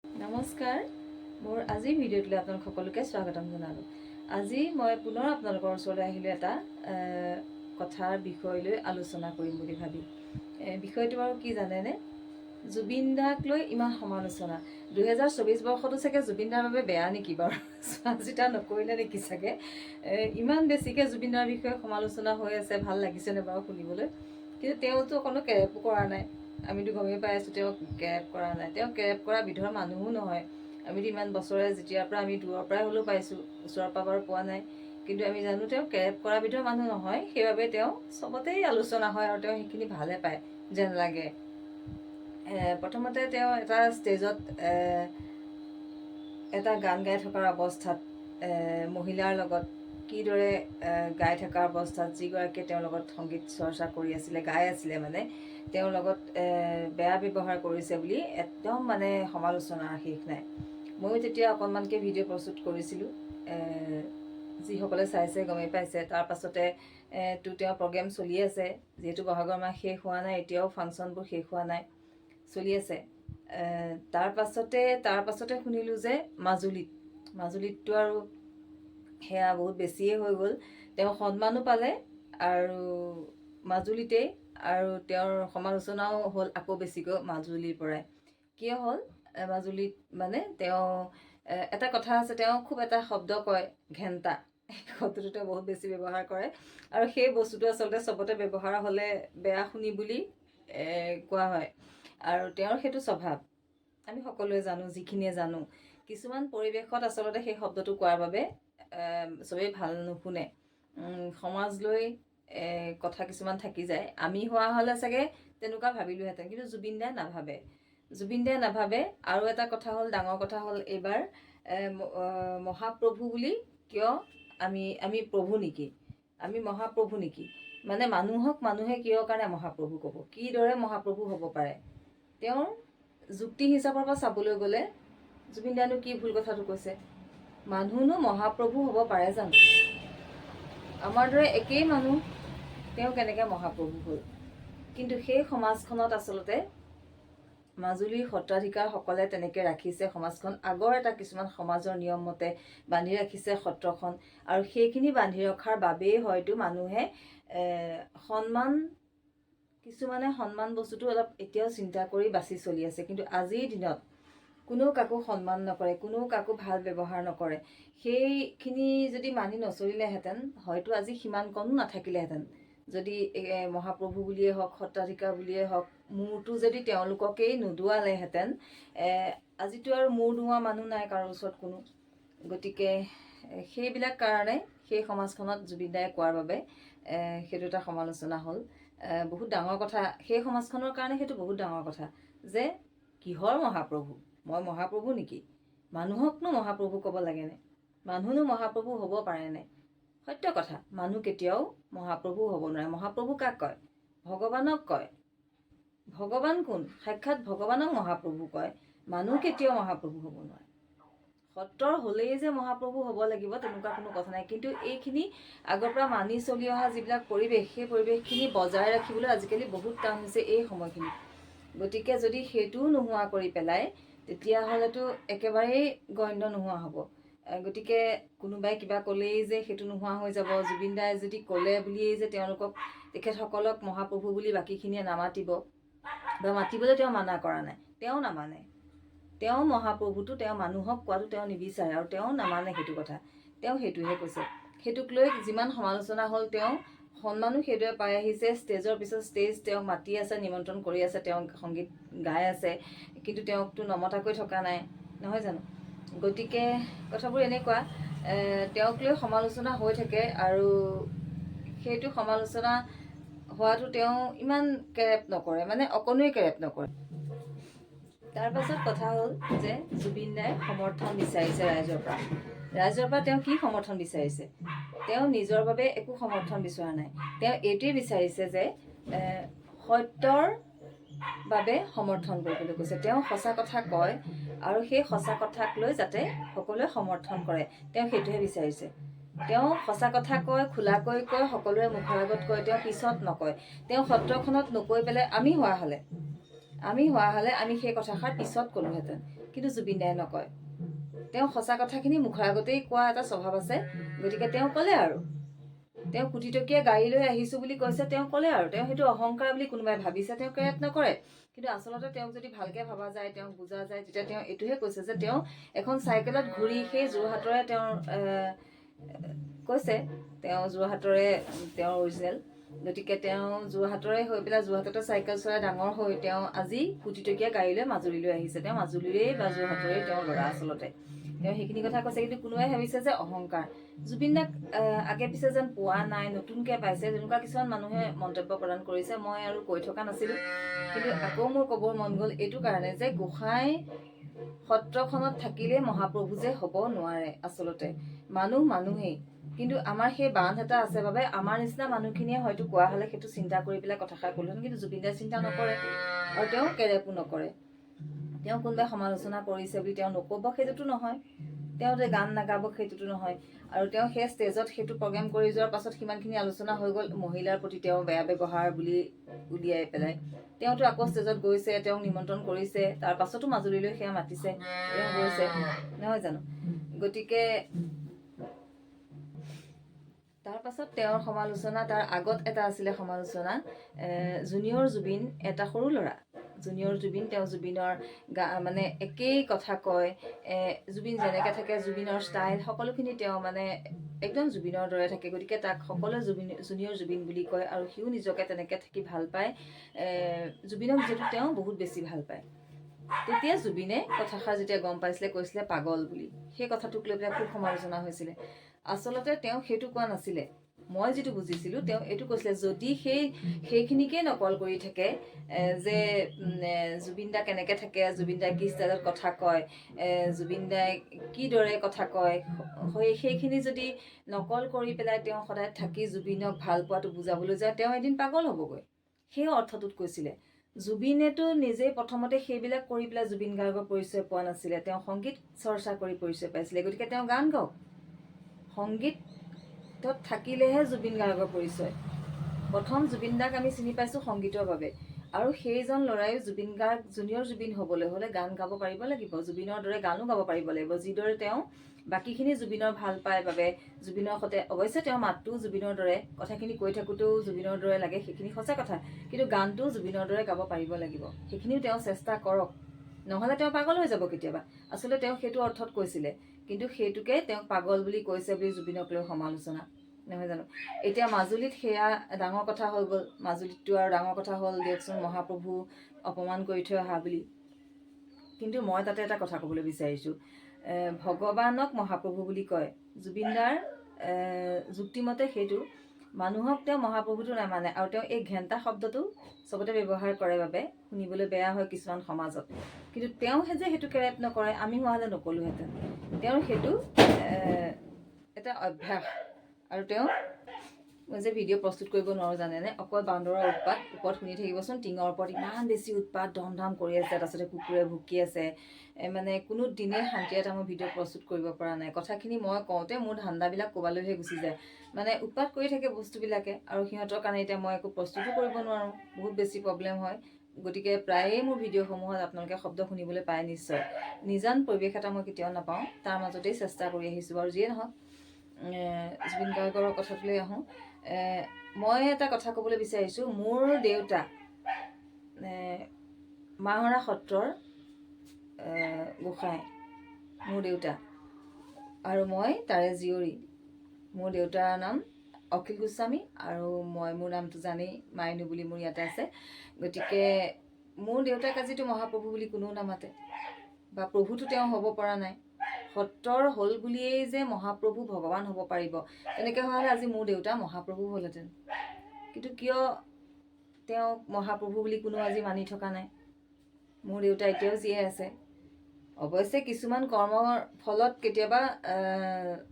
নমস্কাৰ, মোৰ আজিৰ ভিডিঅ'টোলৈ আপোনালোক সকলোকে স্বাগতম জনালোঁ। আজি মই পুনৰ আপোনালোকৰ ওচৰলৈ আহিলোঁ এটা কথাৰ বিষয় লৈ আলোচনা কৰিম বুলি ভাবি। বিষয়টো বাৰু কি জানেনে? জুবিন দাক লৈ ইমান সমালোচনা। 2024 বৰ্ষতো চাগে জুবিন দাৰ বাবে বেয়া নেকি বাৰু? চোৱা চিতা নকৰিলে নেকি চাগে? ইমান বেছিকৈ জুবিন দাৰ বিষয়ে সমালোচনা হৈ আছে, ভাল লাগিছেনে বাৰু শুনিবলৈ? কিন্তু তেওঁতো অকণো কেৰেপো কৰা নাই। আমিতো গমেই পাই আছোঁ তেওঁ কেৰেপ কৰা নাই। তেওঁ কেৰেপ কৰা বিধৰ মানুহো নহয়। আমিতো ইমান বছৰে যেতিয়াৰ পৰা আমি দূৰৰ পৰাই হ'লেও পাইছোঁ, ওচৰৰ পৰা বাৰু পোৱা নাই। কিন্তু আমি জানো তেওঁ কেৰেপ কৰা বিধৰ মানুহ নহয়, সেইবাবে তেওঁ চবতেই আলোচনা হয় আৰু তেওঁ সেইখিনি ভালে পায় যেন লাগে। প্ৰথমতে তেওঁ এটা ষ্টেজত এটা গান গাই থকাৰ অৱস্থাত মহিলাৰ লগত কিদৰে গাই থকাৰ অৱস্থাত যিগৰাকীয়ে তেওঁৰ লগত সংগীত চৰ্চা কৰি আছিলে, গাই আছিলে মানে, তেওঁৰ লগত বেয়া ব্যৱহাৰ কৰিছে বুলি একদম মানে সমালোচনাৰ শেষ নাই। ময়ো তেতিয়া অকণমানকৈ ভিডিঅ' প্ৰস্তুত কৰিছিলোঁ, যিসকলে চাইছে গমেই পাইছে। তাৰ পাছতে তেওঁৰ প্ৰগ্ৰেম চলি আছে, যিহেতু বহাগৰ মাহ শেষ হোৱা নাই, এতিয়াও ফাংচনবোৰ শেষ হোৱা নাই, চলি আছে। তাৰ পাছতে শুনিলোঁ যে মাজুলীততো আৰু সেয়া বহুত বেছিয়ে হৈ গ'ল। তেওঁ সন্মানো পালে আৰু মাজুলীতেই, আৰু তেওঁৰ সমালোচনাও হ'ল আকৌ বেছিকৈ মাজুলীৰ পৰাই। কিয় হ'ল? মাজুলীত মানে তেওঁ এটা কথা আছে, তেওঁ খুব এটা শব্দ কয়, ঘেণ্টা। শব্দটো তেওঁ বহুত বেছি ব্যৱহাৰ কৰে, আৰু সেই বস্তুটো আচলতে চবতে ব্যৱহাৰ হ'লে বেয়া শুনি বুলি কোৱা হয়। আৰু তেওঁৰ সেইটো স্বভাৱ আমি সকলোৱে জানো, যিখিনিয়ে জানো। কিছুমান পৰিৱেশত আচলতে সেই শব্দটো কোৱাৰ বাবে চবেই ভাল নুশুনে। সমাজ লৈ কথা কিছুমান থাকি যায়। আমি হোৱা হ'লে চাগে তেনেকুৱা ভাবিলোহেঁতেন, কিন্তু জুবিন দাই নাভাবে। আৰু এটা কথা হ'ল, ডাঙৰ কথা হ'ল, এইবাৰ মহাপ্ৰভু বুলি কিয় আমি প্ৰভু নেকি? আমি মহাপ্ৰভু নেকি? মানে মানুহক মানুহে কিয় কাৰণে মহাপ্ৰভু ক'ব? কিদৰে মহাপ্ৰভু হ'ব পাৰে? তেওঁৰ যুক্তি হিচাপৰ পৰা চাবলৈ গ'লে জুবিন দাইনো কি ভুল কথাটো কৈছে? মানুহনো মহাপ্ৰভু হ'ব পাৰে জানো? আমাৰ দৰে একেই মানুহ, তেওঁ কেনেকৈ মহাপ্ৰভু হ'ল? কিন্তু সেই সমাজখনত আচলতে মাজুলীৰ সত্ৰাধিকাৰসকলে তেনেকৈ ৰাখিছে সমাজখন, আগৰ এটা কিছুমান সমাজৰ নিয়ম মতে বান্ধি ৰাখিছে সত্ৰখন, আৰু সেইখিনি বান্ধি ৰখাৰ বাবেই হয়তো মানুহে কিছুমানে সন্মান বস্তুটো অলপ এতিয়াও চিন্তা কৰি বাছি চলি আছে। কিন্তু আজিৰ দিনত কোনেও কাকো সন্মান নকৰে, কোনেও কাকো ভাল ব্যৱহাৰ নকৰে। সেইখিনি যদি মানি নচলিলেহেঁতেন হয়তো আজি সিমানকণো নাথাকিলেহেঁতেন। যদি মহাপ্ৰভু বুলিয়েই হওক, সত্ৰাধিকাৰ বুলিয়েই হওক, মূৰটো যদি তেওঁলোককেই নুদুৱালেহেঁতেন, আজিতো আৰু মূৰ দোৱা মানুহ নাই কাৰো ওচৰত কোনো। গতিকে সেইবিলাক কাৰণে সেই সমাজখনত জুবিন দাই কোৱাৰ বাবে সেইটো এটা সমালোচনা হ'ল। বহুত ডাঙৰ কথা, সেই সমাজখনৰ কাৰণে সেইটো বহুত ডাঙৰ কথা যে কিহৰ মহাপ্ৰভু? মই মহাপ্ৰভু নেকি? মানুহকনো মহাপ্ৰভু ক'ব লাগেনে? মানুহনো মহাপ্ৰভু হ'ব পাৰেনে? সত্য কথা, মানুহ কেতিয়াও মহাপ্ৰভু হ'ব নোৱাৰে। মহাপ্ৰভু কাক কয়? ভগৱানক কয়। ভগৱান কোন? সাক্ষাৎ ভগৱানক মহাপ্ৰভু কয়। মানুহ কেতিয়াও মহাপ্ৰভু হ'ব নোৱাৰে। সত্ৰৰ হ'লেই যে মহাপ্ৰভু হ'ব লাগিব তেনেকুৱা কোনো কথা নাই। কিন্তু এইখিনি আগৰ পৰা মানি চলি অহা যিবিলাক পৰিৱেশ, সেই পৰিৱেশখিনি বজাই ৰাখিবলৈ আজিকালি বহুত টান হৈছে এই সময়খিনি। গতিকে যদি সেইটোও নোহোৱা কৰি পেলায়, তেতিয়াহ'লেতো একেবাৰেই গণ্য নোহোৱা হ'ব। গতিকে কোনোবাই কিবা ক'লেই যে সেইটো নোহোৱা হৈ যাব, জুবিন দাই যদি ক'লে বুলিয়েই যে তেখেতসকলক মহাপ্ৰভু বুলি বাকীখিনিয়ে নামাতিব, বা মাতিবলৈ তেওঁ মানা কৰা নাই। তেওঁ নামানে। তেওঁ মহাপ্ৰভুটো তেওঁ মানুহক কোৱাটো তেওঁ নিবিচাৰে, আৰু তেওঁ নামানে সেইটো কথা। তেওঁ সেইটোহে কৈছে। সেইটোক লৈ যিমান সমালোচনা হ'ল, তেওঁ সন্মানো সেইদৰে পাই আহিছে। ষ্টেজৰ পিছত ষ্টেজ তেওঁক মাতি আছে, নিমন্ত্ৰণ কৰি আছে, তেওঁ সংগীত গাই আছে, কিন্তু তেওঁকতো নমতাকৈ থকা নাই, নহয় জানো? গতিকে কথাবোৰ এনেকুৱা, তেওঁক লৈ সমালোচনা হৈ থাকে, আৰু সেইটো সমালোচনা হোৱাটো তেওঁ ইমান কেৰেপ নকৰে, মানে অকণোৱেই কেৰেপ নকৰে। তাৰ পাছত কথা হ'ল যে জুবিন দাই সমৰ্থন বিচাৰিছে ৰাইজৰ পৰা। তেওঁ কি সমৰ্থন বিচাৰিছে? তেওঁ নিজৰ বাবে একো সমৰ্থন বিচৰা নাই। তেওঁ এইটোৱেই বিচাৰিছে যে সত্যৰ বাবে সমৰ্থন কৰিবলৈ কৈছে। তেওঁ সঁচা কথা কয়, আৰু সেই সঁচা কথাক লৈ যাতে সকলোৱে সমৰ্থন কৰে, তেওঁ সেইটোহে বিচাৰিছে। তেওঁ সঁচা কথা কয়, খোলাকৈ কয়, সকলোৰে মুখৰ আগত কয়, তেওঁ পিছত নকয়। তেওঁ সত্ৰখনত নকৈ পেলাই আমি হোৱা হ'লে আমি হোৱা হ'লে আমি সেই কথাষাৰ পিছত ক'লোহেঁতেন, কিন্তু জুবিন দাই নকয়। তেওঁ সঁচা কথাখিনি মুখৰ আগতেই কোৱা এটা স্বভাৱ আছে, গতিকে তেওঁ ক'লে আৰু তেওঁ কোটিটকীয়া গাড়ী লৈ আহিছোঁ বুলি কৈছে, তেওঁ ক'লে আৰু তেওঁ সেইটো অহংকাৰ বুলি কোনোবাই ভাবিছে, তেওঁ কেৰেপ নকৰে। কিন্তু আচলতে তেওঁক যদি ভালকৈ ভাবা যায়, তেওঁক বুজা যায়, তেতিয়া তেওঁ এইটোহে কৈছে যে তেওঁ এখন চাইকেলত ঘূৰি সেই যোৰহাটৰে তেওঁৰ কৈছে, তেওঁ যোৰহাটৰে তেওঁৰ অৰিজিনেল, গতিকে তেওঁ যোৰহাটৰে হৈ পেলাই যোৰহাটতে চাইকেল চলাই ডাঙৰ হৈ তেওঁ আজি কোটিটকীয়া গাড়ী লৈ মাজুলীলৈ আহিছে। তেওঁ মাজুলীৰে বা যোৰহাটৰে তেওঁৰ ল'ৰা আচলতে। তেওঁ সেইখিনি কথা কৈছে, কিন্তু কোনোবাই ভাবিছে যে অহংকাৰ। জুবিন দাক আগে পিছে যেন পোৱা নাই, নতুনকৈ পাইছে, তেনেকুৱা কিছুমান মানুহে মন্তব্য প্ৰদান কৰিছে। মই আৰু কৈ থকা নাছিলোঁ, কিন্তু আকৌ মোৰ ক'বৰ মন গ'ল এইটো কাৰণে যে গোসাঁই সত্ৰখনত থাকিলে মহাপ্ৰভু যে হ'ব নোৱাৰে। আচলতে মানুহ মানুহেই, কিন্তু আমাৰ সেই বান্ধ এটা আছে বাবে আমাৰ নিচিনা মানুহখিনিয়ে হয়তো কোৱা হ'লে সেইটো চিন্তা কৰি পেলাই কথাষাৰ ক'লোহেঁতেন, কিন্তু জুবিন দাই চিন্তা নকৰে আৰু তেওঁ কেৰেপো নকৰে। তেওঁ কোনোবাই সমালোচনা কৰিছে বুলি তেওঁ নক'ব সেইটোতো নহয়, তেওঁ যে গান নাগাব সেইটোতো নহয়। আৰু তেওঁ সেই ষ্টেজত সেইটো প্ৰগ্ৰেম কৰি যোৱাৰ পাছত সিমানখিনি আলোচনা হৈ গ'ল মহিলাৰ প্ৰতি তেওঁ বেয়া ব্যৱহাৰ বুলি উলিয়াই পেলাই। তেওঁতো আকৌ ষ্টেজত গৈছে, তেওঁক নিমন্ত্ৰণ কৰিছে, তাৰ পাছতো মাজুলীলৈ সেয়া মাতিছে, তেওঁ গৈছে, নহয় জানো? গতিকে তাৰ পাছত তেওঁৰ সমালোচনা, তাৰ আগত এটা আছিলে সমালোচনা, জুনিয়ৰ জুবিন এটা সৰু ল'ৰা, জুনিয়ৰ জুবিন, তেওঁ জুবিনৰ মানে একেই কথা কয়, জুবিন যেনেকৈ থাকে জুবিনৰ ষ্টাইল সকলোখিনি তেওঁ মানে একদম জুবিনৰ দৰে থাকে, গতিকে তাক সকলোৱে জুনিয়ৰ জুবিন বুলি কয় আৰু সিও নিজকে তেনেকৈ থাকি ভাল পায়। জুবিনক যিহেতু তেওঁ বহুত বেছি ভাল পায়। তেতিয়া জুবিনে কথাষাৰ যেতিয়া গম পাইছিলে কৈছিলে পাগল বুলি, সেই কথাটোক লৈ পেলাই খুব সমালোচনা হৈছিলে। আচলতে তেওঁ সেইটো কোৱা নাছিলে, মই যিটো বুজিছিলোঁ তেওঁ এইটো কৈছিলে, যদি সেইখিনিকে নকল কৰি থাকে যে জুবিন দা কেনেকৈ থাকে, জুবিন দাই কি ষ্টাইলত কথা কয়, জুবিন দাই কিদৰে কথা কয়, সেইখিনি যদি নকল কৰি পেলাই তেওঁ সদায় থাকি জুবিনক ভাল পোৱাটো বুজাবলৈ যায়, তেওঁ এদিন পাগল হ'বগৈ, সেই অৰ্থটোত কৈছিলে। জুবিনেতো নিজেই প্ৰথমতে সেইবিলাক কৰি পেলাই জুবিন গাৰ্গৰ পৰিচয় পোৱা নাছিলে, তেওঁ সংগীত চৰ্চা কৰি পৰিচয় পাইছিলে, গতিকে তেওঁ গান গাওক। সংগীতত থাকিলেহে জুবিন গাৰ্গৰ পৰিচয়। প্ৰথম জুবিন দাক আমি চিনি পাইছোঁ সংগীতৰ বাবে, আৰু সেইজন ল'ৰাইও জুবিন গাৰ্গ জুনিয়ৰ জুবিন হ'বলৈ হ'লে গান গাব পাৰিব লাগিব, জুবিনৰ দৰে গানো গাব পাৰিব লাগিব, যিদৰে তেওঁ বাকীখিনি জুবিনৰ ভাল পায় বাবে জুবিনৰ সৈতে, অৱশ্যে তেওঁৰ মাতটোও জুবিনৰ দৰে, কথাখিনি কৈ থাকোঁতেও জুবিনৰ দৰে লাগে, সেইখিনি সঁচা কথা, কিন্তু গানটোও জুবিনৰ দৰে গাব পাৰিব লাগিব, সেইখিনিও তেওঁ চেষ্টা কৰক, নহ'লে তেওঁ পাগল হৈ যাব কেতিয়াবা। আচলতে তেওঁ সেইটো অৰ্থত কৈছিলে, কিন্তু সেইটোকে তেওঁক পাগল বুলি কৈছে বুলি জুবিনক লৈ সমালোচনা, নহয় জানো? এতিয়া মাজুলীত সেয়া ডাঙৰ কথা হৈ গ'ল, মাজুলীতটো আৰু ডাঙৰ কথা হ'ল দিয়কচোন, মহাপ্ৰভু অপমান কৰি থৈ অহা বুলি। কিন্তু মই তাতে এটা কথা ক'বলৈ বিচাৰিছোঁ, ভগৱানক মহাপ্ৰভু বুলি কয়, জুবিনদাৰ যুক্তিমতে সেইটো মানুহক তেওঁ মহাপ্ৰভুটো নামানে, আৰু তেওঁ এই ঘেণ্টা শব্দটো চবতে ব্যৱহাৰ কৰে বাবে শুনিবলৈ বেয়া হয় কিছুমান সমাজত, কিন্তু তেওঁ যে সেইটো কেৰেপ নকৰে, আমি হোৱা হ'লে নকলোহেঁতেন। তেওঁৰ সেইটো এটা অভ্যাস, আৰু তেওঁ মই যে ভিডিঅ' প্ৰস্তুত কৰিব নোৱাৰোঁ জানেনে, অকল বান্দৰৰ উৎপাত, ওপৰত শুনি থাকিবচোন, টিঙৰ ওপৰত ইমান বেছি উৎপাত, ধম ধাম কৰি আছে, তাৰপিছতে কুকুৰে ভুকি আছে, মানে কোনো দিনে শান্তি এটা মই ভিডিঅ' প্ৰস্তুত কৰিব পৰা নাই। কথাখিনি মই কওঁতে মোৰ ধান্দাবিলাক ক'ৰবালৈহে গুচি যায়, মানে উৎপাত কৰি থাকে বস্তুবিলাকে, আৰু সিহঁতৰ কাৰণে এতিয়া মই একো প্ৰস্তুতো কৰিব নোৱাৰোঁ, বহুত বেছি প্ৰব্লেম হয়। গতিকে প্ৰায়েই মোৰ ভিডিঅ'সমূহত আপোনালোকে শব্দ শুনিবলৈ পায় নিশ্চয়। নিজান পৰিৱেশ এটা মই কেতিয়াও নাপাওঁ, তাৰ মাজতেই চেষ্টা কৰি আহিছোঁ। আৰু যিয়ে নহওক, জুবিন গাৰ্গৰ কথাটোলৈ আহোঁ, মই এটা কথা ক'বলৈ বিচাৰিছোঁ, মোৰ দেউতা মাহৰা সত্ৰৰ গোসাঁই, মোৰ দেউতা, আৰু মই তাৰে জীয়ৰী। মোৰ দেউতাৰ নাম অখিল গোস্বামী, আৰু মোৰ নামটো জানেই মাইনু বুলি মোৰ ইয়াতে আছে। গতিকে মোৰ দেউতাক আজিতো মহাপ্ৰভু বুলি কোনেও নামাতে, বা প্ৰভুটো তেওঁ হ'ব পৰা নাই, সত্ৰৰ হ'ল বুলিয়েই যে মহাপ্ৰভু ভগৱান হ'ব পাৰিব, তেনেকৈ হোৱা হ'লে আজি মোৰ দেউতা মহাপ্ৰভু হ'লহেঁতেন। কিন্তু কিয় তেওঁক মহাপ্ৰভু বুলি কোনো আজি মানি থকা নাই? মোৰ দেউতা এতিয়াও জীয়াই আছে, অৱশ্যে কিছুমান কৰ্মৰ ফলত কেতিয়াবা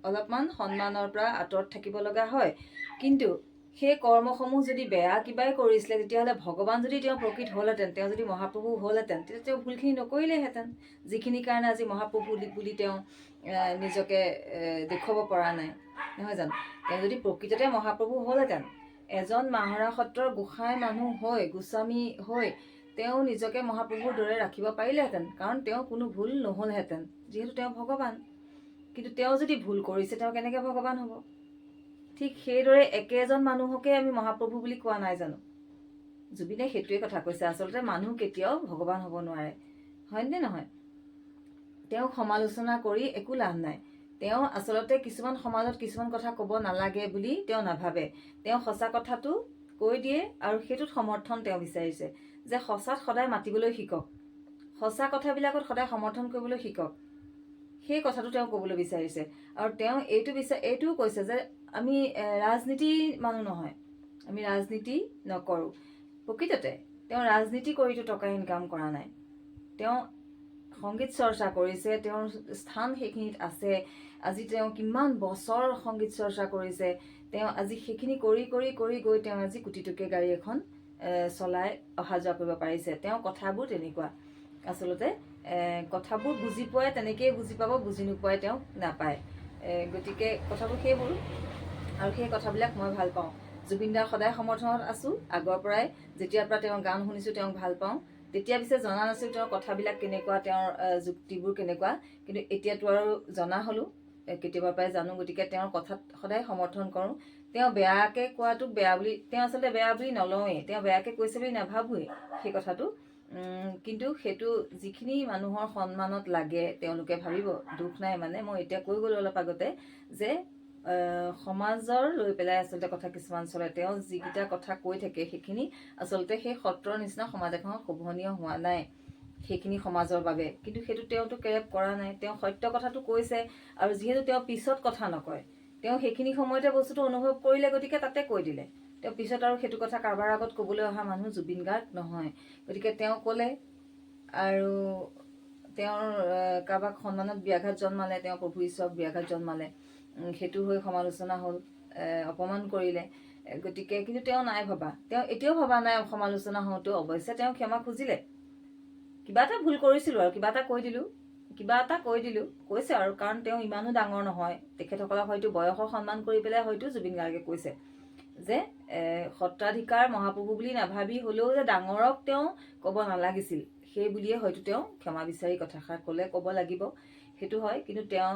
অলপমান সন্মানৰ পৰা আঁতৰত থাকিব লগা হয়, কিন্তু সেই কৰ্মসমূহ যদি বেয়া কিবাই কৰিছিলে, তেতিয়াহ'লে ভগৱান যদি তেওঁ প্ৰকৃত হ'লহেঁতেন, তেওঁ যদি মহাপ্ৰভু হ'লহেঁতেন, তেতিয়া তেওঁ ভুলখিনি নকৰিলেহেঁতেন, যিখিনিৰ কাৰণে আজি মহাপ্ৰভু বুলি তেওঁ নিজকে দেখুৱাব পৰা নাই, নহয় জানো? তেওঁ যদি প্ৰকৃততে মহাপ্ৰভু হ'লহেঁতেন, এজন মাহৰা সত্ৰৰ গোসাঁই মানুহ হৈ, গোস্বামী হৈ তেওঁ নিজকে মহাপ্ৰভুৰ দৰে ৰাখিব পাৰিলেহেঁতেন, কাৰণ তেওঁ কোনো ভুল নহ'লহেঁতেন, যিহেতু তেওঁ ভগৱান। কিন্তু তেওঁ যদি ভুল কৰিছে, তেওঁ কেনেকৈ ভগৱান হ'ব? ঠিক সেইদৰে একেজন মানুহকে আমি মহাপ্ৰভু বুলি কোৱা নাই জানো? জুবিনে সেইটোৱে কথা কৈছে, আচলতে মানুহ কেতিয়াও ভগৱান হ'ব নোৱাৰে, হয়নে নহয়? তেওঁক সমালোচনা কৰি একো লাভ নাই। তেওঁ আচলতে কিছুমান সমাজত কিছুমান কথা ক'ব নালাগে বুলি তেওঁ নাভাবে। তেওঁ সঁচা কথাটো কৈ দিয়ে আৰু সেইটোত সমৰ্থন তেওঁ বিচাৰিছে, যে সঁচাত সদায় মাতিবলৈ শিকক, সঁচা কথাবিলাকত সদায় সমৰ্থন কৰিবলৈ শিকক। সেই কথাটো তেওঁ ক'বলৈ বিচাৰিছে। আৰু তেওঁ এইটোও কৈছে যে আমি ৰাজনীতি মানুহ নহয়, আমি ৰাজনীতি নকৰোঁ। প্ৰকৃততে তেওঁ ৰাজনীতি কৰিতো টকা ইনকাম কৰা নাই। তেওঁ সংগীত চৰ্চা কৰিছে, তেওঁৰ স্থান সেইখিনিত আছে। আজি তেওঁ কিমান বছৰ সংগীত চৰ্চা কৰিছে, তেওঁ আজি সেইখিনি কৰি কৰি কৰি গৈ তেওঁ আজি কোটি টকীয়া গাড়ী এখন চলাই অহা যোৱা কৰিব পাৰিছে। তেওঁৰ কথাবোৰ তেনেকুৱা। আচলতে কথাবোৰ বুজি পোৱাই তেনেকেই বুজি পাব, বুজি নোপোৱাই তেওঁক নাপায়। গতিকে কথাবোৰ সেইবোৰ, আৰু সেই কথাবিলাক মই ভাল পাওঁ। জুবিন দাৰ সদায় সমৰ্থনত আছোঁ, আগৰ পৰাই। যেতিয়াৰ পৰা তেওঁৰ গান শুনিছোঁ তেওঁক ভাল পাওঁ। তেতিয়া পিছে জনা নাছিলোঁ তেওঁৰ কথাবিলাক কেনেকুৱা, তেওঁৰ যুক্তিবোৰ কেনেকুৱা, কিন্তু এতিয়াতো আৰু জনা হ'লোঁ, কেতিয়াবাৰ পৰাই জানো। গতিকে তেওঁৰ কথাত সদায় সমৰ্থন কৰোঁ। তেওঁ বেয়াকৈ কোৱাটোক বেয়া বুলি, তেওঁ আচলতে বেয়া বুলি নলওঁৱেই, তেওঁ বেয়াকৈ কৈছে বুলি নাভাবোৱেই সেই কথাটো। কিন্তু সেইটো যিখিনি মানুহৰ সন্মানত লাগে তেওঁলোকে ভাবিব, দুখ নাই মানে। মই এতিয়া কৈ গ'লোঁ অলপ আগতে যে সমাজৰ লৈ পেলাই আচলতে কথা কিছুমান চলে। তেওঁ যিকেইটা কথা কৈ থাকে সেইখিনি আচলতে সেই সত্ৰৰ নিচিনা সমাজ এখনত শোভনীয় হোৱা নাই সেইখিনি সমাজৰ বাবে। কিন্তু সেইটো তেওঁতো কেৰেপ কৰা নাই, তেওঁ সত্য কথাটো কৈছে। আৰু যিহেতু তেওঁ পিছত কথা নকয়, তেওঁ সেইখিনি সময়তে বস্তুটো অনুভৱ কৰিলে, গতিকে তাতে কৈ দিলে। তেওঁ পিছত আৰু সেইটো কথা কাৰোবাৰ আগত ক'বলৈ অহা মানুহ জুবিন গাৰ্গ নহয়। গতিকে তেওঁ ক'লে, আৰু তেওঁৰ কাৰোবাক সন্মানত ব্যাঘাত জন্মালে, তেওঁ প্ৰভু ঈশ্বৰক ব্যাঘাত জন্মালে, সেইটো হৈ সমালোচনা হ'ল, অপমান কৰিলে। গতিকে কিন্তু তেওঁ নাই ভবা, তেওঁ এতিয়াও ভবা নাই সমালোচনা হওঁতেও। অৱশ্যে তেওঁ ক্ষমা খুজিলে, কিবা এটা ভুল কৰিছিলোঁ আৰু কিবা এটা কৈ দিলোঁ কৈছে আৰু। কাৰণ তেওঁ ইমানো ডাঙৰ নহয়, তেখেতসকলক হয়তো বয়সৰ সন্মান কৰি পেলাই হয়তো জুবিন গাৰ্গে কৈছে যে সত্ৰাধিকাৰ মহাপ্ৰভু বুলি নাভাবি হ'লেও যে ডাঙৰক তেওঁ ক'ব নালাগিছিল, সেই বুলিয়ে হয়তো তেওঁ ক্ষমা বিচাৰি কথাষাৰ ক'ব লাগিব, সেইটো হয়। কিন্তু তেওঁ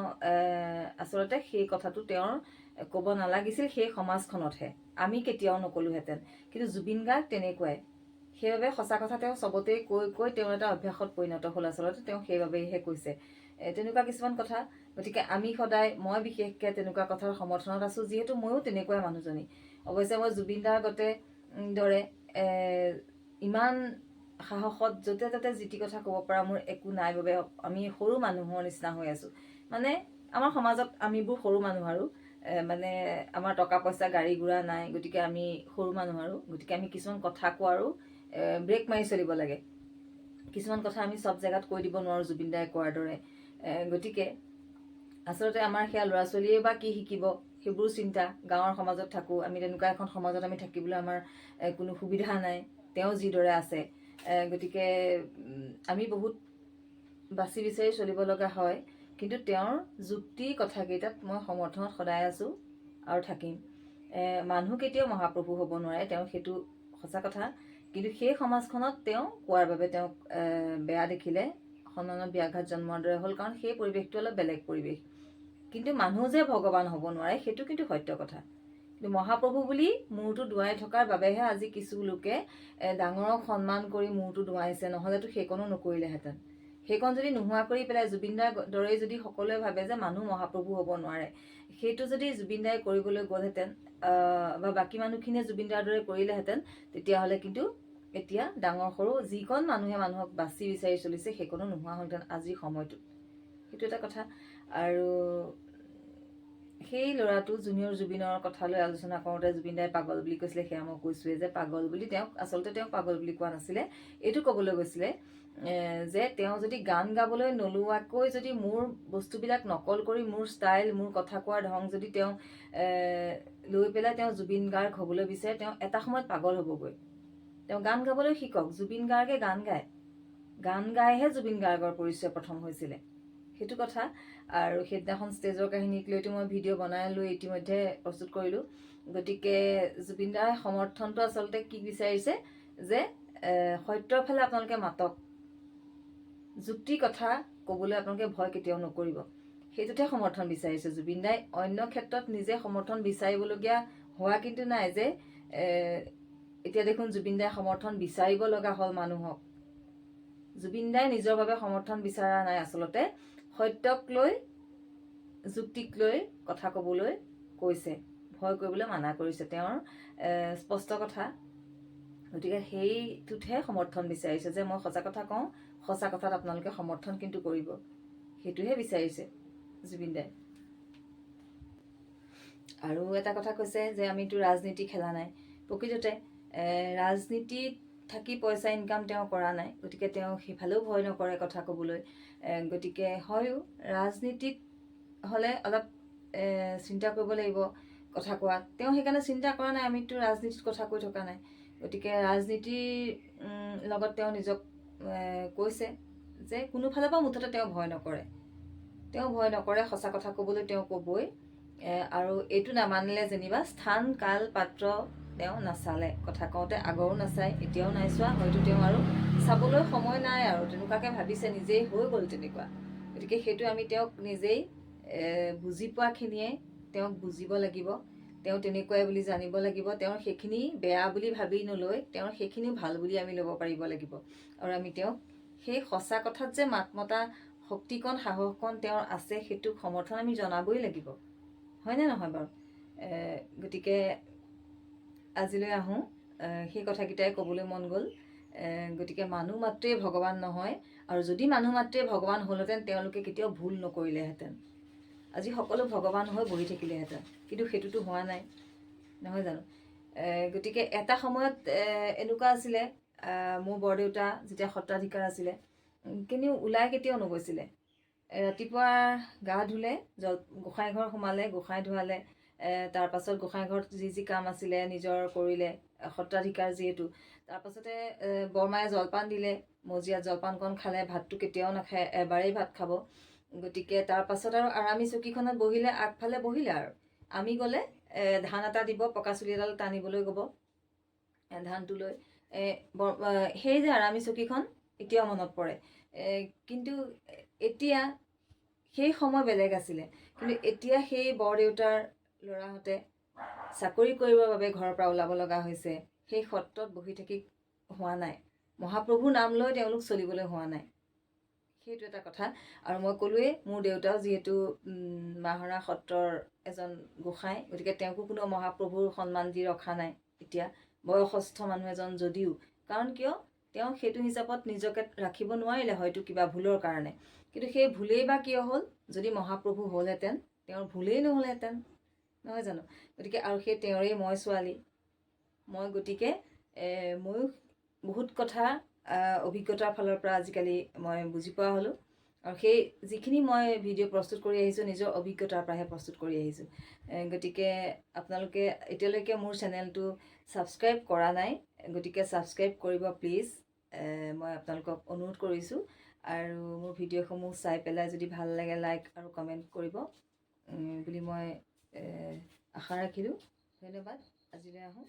আচলতে সেই কথাটো তেওঁৰ ক'ব নালাগিছিল সেই সমাজখনতহে, আমি কেতিয়াও নকলোহেঁতেন। কিন্তু জুবিন গাৰ্গ তেনেকুৱাই, সেইবাবে সঁচা কথা তেওঁ চবতেই কৈ কৈ তেওঁৰ এটা অভ্যাসত পৰিণত হ'ল। আচলতে তেওঁ সেইবাবেহে কৈছে তেনেকুৱা কিছুমান কথা। গতিকে আমি সদায়, মই বিশেষকৈ তেনেকুৱা কথাৰ সমৰ্থনত আছোঁ, যিহেতু ময়ো তেনেকুৱাই মানুহজনী। অৱশ্যে মই জুবিন দাৰ দৰে ইমান সাহসত য'তে ত'তে যি টি কথা ক'ব পৰা মোৰ একো নাই বাবে আমি সৰু মানুহৰ নিচিনা হৈ আছোঁ। মানে আমাৰ সমাজত আমিবোৰ সৰু মানুহ, আৰু মানে আমাৰ টকা পইচা গাড়ী ঘোঁৰা নাই, গতিকে আমি সৰু মানুহ, আৰু গতিকে আমি কিছুমান কথা কোৱাৰো ব্ৰেক মাৰি চলিব লাগে। কিছুমান কথা আমি চব জেগাত কৈ দিব নোৱাৰোঁ জুবিন দাই কোৱাৰ দৰে। গতিকে আচলতে আমাৰ সেয়া ল'ৰা ছোৱালীয়ে বা কি শিকিব, সেইবোৰো চিন্তা। গাঁৱৰ সমাজত থাকোঁ আমি, তেনেকুৱা এখন সমাজত আমি থাকিবলৈ আমাৰ কোনো সুবিধা নাই, তেওঁ যিদৰে আছে। গতিকে আমি বহুত বাছি বিচাৰি চলিব লগা হয়। কিন্তু তেওঁৰ যুক্তি কথাকেইটাত মই সমৰ্থনত সদায় আছোঁ আৰু থাকিম। মানুহ কেতিয়াও মহাপ্ৰভু হ'ব নোৱাৰে, তেওঁ সেইটো সঁচা কথা। কিন্তু সেই সমাজখনত তেওঁ কোৱাৰ বাবে তেওঁক বেয়া দেখিলে, সন্মানত ব্যাঘাত জন্মৰ দৰে হ'ল, কাৰণ সেই পৰিৱেশটো অলপ বেলেগ পৰিৱেশ। কিন্তু মানুহ যে ভগৱান হ'ব নোৱাৰে সেইটো কিন্তু সত্য কথা। কিন্তু মহাপ্ৰভু বুলি মূৰটো দোৱাই থকাৰ বাবেহে আজি কিছু লোকে ডাঙৰক সন্মান কৰি মূৰটো দোৱাইছে, নহ'লেতো সেইকণো নকৰিলেহেঁতেন। সেইকণ যদি নোহোৱা কৰি পেলাই জুবিন দাৰ দৰেই যদি সকলোৱে ভাবে যে মানুহ মহাপ্ৰভু হ'ব নোৱাৰে, সেইটো যদি জুবিন দাই কৰিবলৈ গ'লহেঁতেন, বা বাকী মানুহখিনিয়ে জুবিন দাৰ দৰে কৰিলেহেঁতেন, তেতিয়াহ'লে কিন্তু এতিয়া ডাঙৰ সৰু যিকণ মানুহে মানুহক বাছি বিচাৰি চলিছে সেইকণো নোহোৱা হ'লহেঁতেন আজিৰ সময়টোত। সেইটো এটা কথা। আৰু সেই ল'ৰাটো জুনিয়ৰ জুবিনৰ কথা লৈ আলোচনা কৰোঁতে জুবিন দাই পাগল বুলি কৈছিলে, সেয়া মই কৈছোঁৱেই যে পাগল বুলি তেওঁক পাগল বুলি কোৱা নাছিলে। এইটো ক'বলৈ গৈছিলে যে তেওঁ যদি গান গাবলৈ নোলোৱাকৈ যদি মোৰ বস্তুবিলাক নকল কৰি, মোৰ ষ্টাইল, মোৰ কথা কোৱাৰ ধং যদি তেওঁ লৈ পেলাই তেওঁ জুবিন গাৰ্গ হ'বলৈ বিচাৰে, তেওঁ এটা সময়ত পাগল হ'বগৈ। তেওঁ গান গাবলৈ শিকক। জুবিন গাৰ্গে গান গাইহে জুবিন গাৰ্গৰ পৰিচয় প্ৰথম হৈছিলে, সেইটো কথা। আৰু সেইদিনাখন ষ্টেজৰ কাহিনীক লৈতো মই ভিডিঅ' বনাই লৈ ইতিমধ্যে প্ৰস্তুত কৰিলোঁ। গতিকে জুবিন দাৰ সমৰ্থনটো আচলতে কি বিচাৰিছে, যে সত্যৰ ফালে আপোনালোকে মাতক, যুক্তি কথা ক'বলৈ আপোনালোকে ভয় কেতিয়াও নকৰিব। সেইটোতে সমৰ্থন বিচাৰিছে জুবিন দাই। অন্য ক্ষেত্ৰত নিজে সমৰ্থন বিচাৰিবলগীয়া হোৱা কিন্তু নাই যে এতিয়া দেখোন জুবিন দাই সমৰ্থন বিচাৰিব লগা হ'ল মানুহক। জুবিন দাই নিজৰ বাবে সমৰ্থন বিচৰা নাই, আচলতে সত্যক লৈ যুক্তিক লৈ কথা ক'বলৈ কৈছে, ভয় কৰিবলৈ মানা কৰিছে, তেওঁৰ স্পষ্ট কথা। গতিকে সেইটোতহে সমৰ্থন বিচাৰিছে যে মই সঁচা কথা কওঁ, সঁচা কথাত আপোনালোকে সমৰ্থন কিন্তু কৰিব, সেইটোহে বিচাৰিছে জুবিন দাই। আৰু এটা কথা কৈছে যে আমিতো ৰাজনীতি খেলা নাই। প্ৰকৃততে ৰাজনীতিত থাকি পইচা ইনকাম তেওঁ কৰা নাই, গতিকে তেওঁ সেইফালেও ভয় নকৰে কথা ক'বলৈ। গতিকে হয়ো ৰাজনীতিত হ'লে অলপ চিন্তা কৰিব লাগিব কথা কোৱাত। তেওঁ সেইকাৰণে চিন্তা কৰা নাই, আমিতো ৰাজনীতিত কথা কৈ থকা নাই। গতিকে ৰাজনীতিৰ লগত তেওঁ নিজক কৈছে যে কোনো ফালৰ পৰা মুঠতে তেওঁ ভয় নকৰে, সঁচা কথা ক'বলৈ তেওঁ ক'বই। আৰু এইটো নামানিলে যেনিবা স্থান কাল পাত্ৰ তেওঁ নাচালে, কথা কওঁতে আগৰো নাচায়, এতিয়াও নাই চোৱা, হয়তো তেওঁ আৰু চাবলৈ সময় নাই আৰু তেনেকুৱাকৈ ভাবিছে, নিজেই হৈ গ'ল তেনেকুৱা। গতিকে সেইটো আমি তেওঁক নিজেই বুজি পোৱাখিনিয়ে তেওঁক বুজিব লাগিব, তেওঁ তেনেকুৱাই বুলি জানিব লাগিব। তেওঁৰ সেইখিনি বেয়া বুলি ভাবি নলৈ তেওঁৰ সেইখিনিও ভাল বুলি আমি ল'ব পাৰিব লাগিব। আৰু আমি তেওঁক সেই সঁচা কথাত যে মাত মতা শক্তিকণ সাহসকণ তেওঁৰ আছে, সেইটোক সমৰ্থন আমি জনাবই লাগিব, হয়নে নহয় বাৰু? গতিকে আজিলৈ আহোঁ, সেই কথাকেইটাই ক'বলৈ মন গ'ল। গতিকে মানুহ মাত্ৰেই ভগৱান নহয়, আৰু যদি মানুহ মাত্ৰেই ভগৱান হ'লহেঁতেন তেওঁলোকে কেতিয়াও ভুল নকৰিলেহেঁতেন, আজি সকলো ভগৱান হৈ বহি থাকিলেহেঁতেন, কিন্তু সেইটোতো হোৱা নাই, নহয় জানো? গতিকে এটা সময়ত এনেকুৱা আছিলে, মোৰ বৰদেউতা যেতিয়া সত্ৰাধিকাৰ আছিলে, কিন্তু ওলাই কেতিয়াও নগৈছিলে। ৰাতিপুৱা গা ধুলে, গোসাঁই ঘৰ সোমালে, গোসাঁই ধোৱালে, তাৰপাছত গোসাঁই ঘৰত যি কাম আছিলে নিজৰ কৰিলে, সত্ৰাধিকাৰ যিহেতু। তাৰপাছতে বৰমায়ে জলপান দিলে, মজিয়াত জলপানকণ খালে, ভাতটো কেতিয়াও নাখায়, এবাৰেই ভাত খাব। গতিকে তাৰপাছত আৰু আৰামী চকীখনত বহিলে, আগফালে বহিলে আৰু আমি গ'লে ধান এটা দিব, পকা চুলি এডাল টানিবলৈ ক'ব, ধানটো লৈ। সেই যে আৰামী চকীখন এতিয়াও মনত পৰে। কিন্তু এতিয়া সেই সময় বেলেগ আছিলে, কিন্তু এতিয়া সেই বৰদেউতাৰ ল'ৰাহঁতে চাকৰি কৰিবৰ বাবে ঘৰৰ পৰা ওলাব লগা হৈছে, সেই সত্ৰত বহি থাকি হোৱা নাই, মহাপ্ৰভুৰ নাম লৈ তেওঁলোক চলিবলৈ হোৱা নাই, সেইটো এটা কথা। আৰু মই ক'লোৱেই, মোৰ দেউতাও যিহেতু মাহৰা সত্ৰৰ এজন গোসাঁই, গতিকে তেওঁকো কোনো মহাপ্ৰভুৰ সন্মান দি ৰখা নাই এতিয়া, বয়সস্থ মানুহ এজন যদিও। কাৰণ কিয়, তেওঁ সেইটো হিচাপত নিজকে ৰাখিব নোৱাৰিলে, হয়তো কিবা ভুলৰ কাৰণে। কিন্তু সেই ভুলেই বা কিয় হ'ল, যদি মহাপ্ৰভু হ'লহেঁতেন তেওঁৰ ভুলেই নহ'লহেঁতেন, নহয় জানো? গতিকে আৰু সেই তেওঁৰেই মই ছোৱালী, মই গতিকে ময়ো বহুত কথা অভিজ্ঞতাৰ ফালৰ পৰা আজিকালি মই বুজি পোৱা হ'লোঁ। আৰু সেই যিখিনি মই ভিডিঅ' প্ৰস্তুত কৰি আহিছোঁ, নিজৰ অভিজ্ঞতাৰ পৰাহে প্ৰস্তুত কৰি আহিছোঁ। গতিকে আপোনালোকে এতিয়ালৈকে মোৰ চেনেলটো ছাবস্ক্ৰাইব কৰা নাই, গতিকে ছাবস্ক্ৰাইব কৰিব প্লিজ, মই আপোনালোকক অনুৰোধ কৰিছোঁ। আৰু মোৰ ভিডিঅ'সমূহ চাই পেলাই যদি ভাল লাগে, লাইক আৰু কমেণ্ট কৰিব বুলি মই আশা ৰাখিলোঁ। ধন্যবাদ। আজিলৈ আহোঁ।